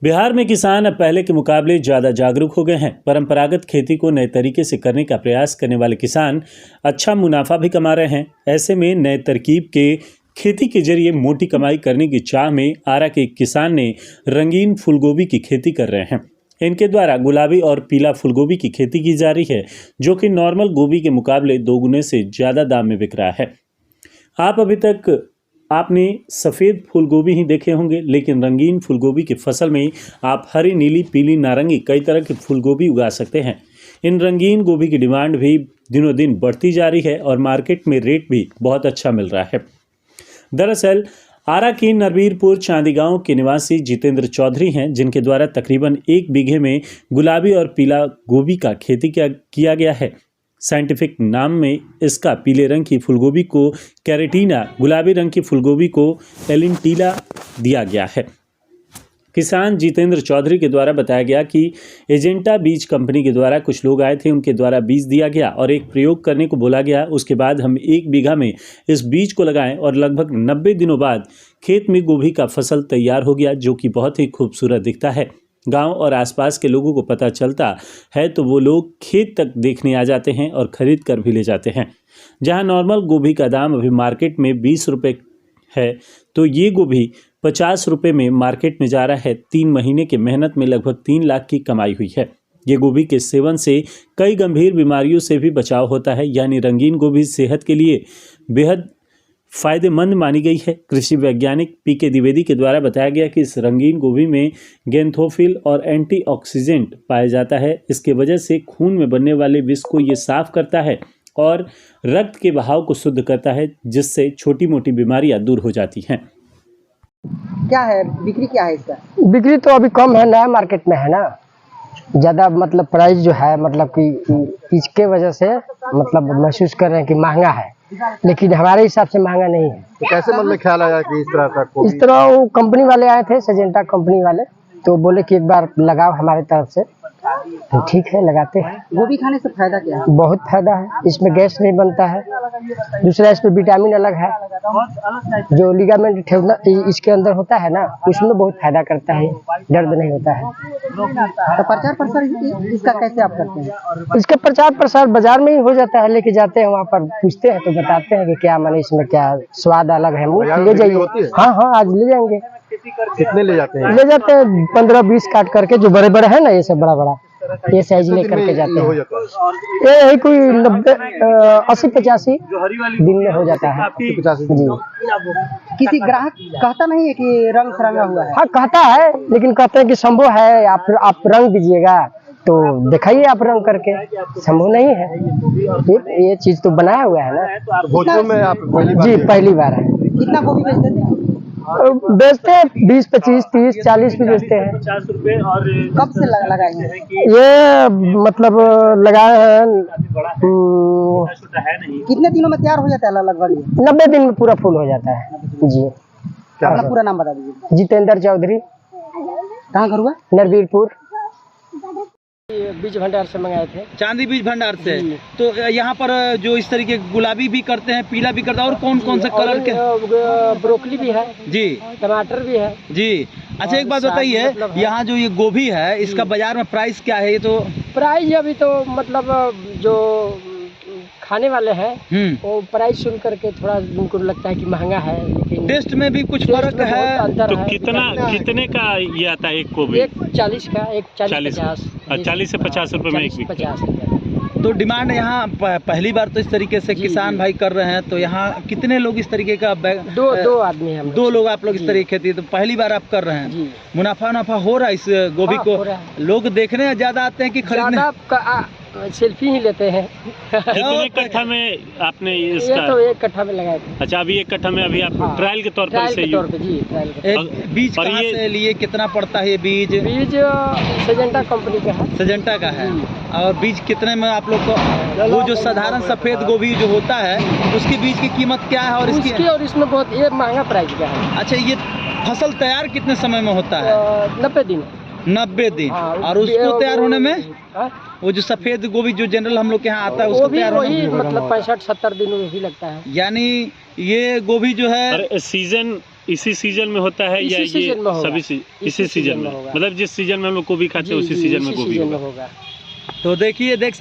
बिहार में किसान अब पहले के मुकाबले ज़्यादा जागरूक हो गए हैं। परंपरागत खेती को नए तरीके से करने का प्रयास करने वाले किसान अच्छा मुनाफा भी कमा रहे हैं। ऐसे में नए तरकीब के खेती के जरिए मोटी कमाई करने की चाह में आरा के एक किसान ने रंगीन फूलगोभी की खेती कर रहे हैं। इनके द्वारा गुलाबी और पीला फूलगोभी की खेती की जा रही है, जो कि नॉर्मल गोभी के मुकाबले 2 गुने से ज़्यादा दाम में बिक रहा है। आप अभी तक आपने सफ़ेद फूलगोभी ही देखे होंगे, लेकिन रंगीन फूलगोभी की फसल में आप हरी, नीली, पीली, नारंगी कई तरह की फूलगोभी उगा सकते हैं। इन रंगीन गोभी की डिमांड भी दिनों दिन बढ़ती जा रही है और मार्केट में रेट भी बहुत अच्छा मिल रहा है। दरअसल आरा की नरवीरपुर चांदी गांव के निवासी जितेंद्र चौधरी हैं, जिनके द्वारा तकरीबन 1 बीघे में गुलाबी और पीला गोभी का खेती किया गया है। साइंटिफिक नाम में इसका पीले रंग की फूलगोभी को कैरेटीना, गुलाबी रंग की फूलगोभी को एलिंटीला दिया गया है। किसान जितेंद्र चौधरी के द्वारा बताया गया कि एजेंटा बीज कंपनी के द्वारा कुछ लोग आए थे, उनके द्वारा बीज दिया गया और एक प्रयोग करने को बोला गया। उसके बाद हम 1 बीघा में इस बीज को लगाएं और लगभग 90 दिनों बाद खेत में गोभी का फसल तैयार हो गया, जो कि बहुत ही खूबसूरत दिखता है। गांव और आसपास के लोगों को पता चलता है तो वो लोग खेत तक देखने आ जाते हैं और खरीद कर भी ले जाते हैं। जहां नॉर्मल गोभी का दाम अभी मार्केट में 20 रुपये है, तो ये गोभी 50 रुपये में मार्केट में जा रहा है। 3 महीने की मेहनत में लगभग 3 लाख की कमाई हुई है। ये गोभी के सेवन से कई गंभीर बीमारियों से भी बचाव होता है, यानी रंगीन गोभी सेहत के लिए बेहद फायदेमंद मानी गई है। कृषि वैज्ञानिक पीके द्विवेदी के द्वारा बताया गया कि इस रंगीन गोभी में गेंथोफिल और एंटीऑक्सीडेंट पाया जाता है। इसके वजह से खून में बनने वाले विष को ये साफ करता है और रक्त के बहाव को शुद्ध करता है, जिससे छोटी मोटी बीमारियां दूर हो जाती हैं। क्या है बिक्री, क्या है इसका? बिक्री तो अभी कम है, नया मार्केट में है ना, ज़्यादा मतलब प्राइस जो है मतलब कि इसके वजह से मतलब महसूस कर रहे हैं कि महंगा है, लेकिन हमारे हिसाब से महंगा नहीं है। तो कैसे मन में ख्याल आया कि इस तरह का इस तरह वो कंपनी वाले आए थे, सजेंटा कंपनी वाले, तो बोले कि एक बार लगाओ हमारे तरफ से, तो ठीक है लगाते हैं। गोभी खाने से फायदा क्या है? बहुत फायदा है, इसमें गैस नहीं बनता है। दूसरा इसमें विटामिन अलग है, जो लिगामेंट ठेवना इसके अंदर होता है ना, उसमें बहुत फायदा करता है, दर्द नहीं होता है। तो प्रचार प्रसार इसका कैसे आप करते हैं? इसका प्रचार प्रसार बाजार में ही हो जाता है, लेके जाते हैं वहाँ पर, पूछते हैं तो बताते हैं कि क्या माने इसमें क्या स्वाद अलग है, ले जाइए। हाँ, आज ले जाएंगे। कितने ले जाते हैं? ले जाते हैं 15-20 काट करके, जो बड़े बड़े है ना, ये सब बड़ा बड़ा ये साइज ले करके जाते हैं। ये यही कोई 80-85 दिन में हो जाता है। 85 जी। किसी ग्राहक कहता नहीं है कि रंग सरांगा हुआ है? हाँ कहता है, लेकिन कहते हैं कि संभव है, आप रंग दीजिएगा तो दिखाइए आप रंग करके, संभव नहीं है। ये चीज तो बनाया हुआ है ना। भोजपुर में आप पहली बार है। कितना गोभी बेच देते हैं? बेचते हैं 20, 25, 30, 40 भी बेचते हैं। 50 रुपये। और कब से लगाएंगे? ये मतलब लगाए हैं कितने दिनों में तैयार हो जाता है लगभग? 90 दिन में पूरा फूल हो जाता है जी। अपना पूरा नाम बता दीजिए। जितेंद्र चौधरी। कहाँ घर हुआ? नरवीरपुर। बीज भंडार से मंगाए थे, चांदी बीज भंडार से। तो यहाँ पर जो इस तरीके गुलाबी भी करते हैं, पीला भी करते हैं, और कौन कौन से कलर के? ब्रोकली भी है जी, टमाटर भी है जी। अच्छा, एक बात बताइए, यहाँ जो ये गोभी है, इसका बाजार में प्राइस क्या है? ये तो प्राइस अभी तो मतलब जो खाने वाले हैं वो प्राइस सुन करके थोड़ा उनको लगता है कि महंगा है, लेकिन टेस्ट में भी कुछ फर्क है। तो कितने का ये आता है एक गोभी? एक 40 का, एक 40 से 50 रुपए में एक 50 रुपये। तो डिमांड यहाँ पहली बार तो इस तरीके से किसान भाई कर रहे हैं, तो यहाँ कितने लोग इस तरीके का दो आदमी हैं, 2 लोग आप लोग इस तरीके की खेती, तो पहली बार आप कर रहे हैं। मुनाफा हो रहा है इस गोभी को? लोग देखने ज्यादा आते हैं कि खरीदने? सेल्फी ही लेते हैं। कितने कट्ठा में आपने इसका? ये तो 1 कट्ठा में लगाए थे। अच्छा, अभी 1 कट्ठा में अभी आप ट्रायल के तौर पर बीज कहाँ से लिए, कितना पड़ता है ये बीज? बीज सजेंटा कंपनी का है। सजेंटा का है। और बीज कितने में आप लोग को? वो जो साधारण सफेद गोभी जो होता है, उसकी बीज की कीमत क्या है और इसकी? और इसमें बहुत ये महंगा प्राइस का है। अच्छा, ये फसल तैयार कितने समय में होता है? 90 दिन। 90 दिन। और उसको तैयार होने में वो जो सफेद गोभी जो जनरल हम लोग के यहाँ आता है, उसको तैयार होने में मतलब 65-70 दिन में भी लगता है। यानी ये गोभी जो है सीजन इसी सीजन में होता है या इसी ये सीजन में होगा। सभी इसी सीजन में होगा। मतलब जिस सीजन में हम लोग गोभी खाते हैं उसी सीजन में गोभी होगा। होगा। तो देखिए देख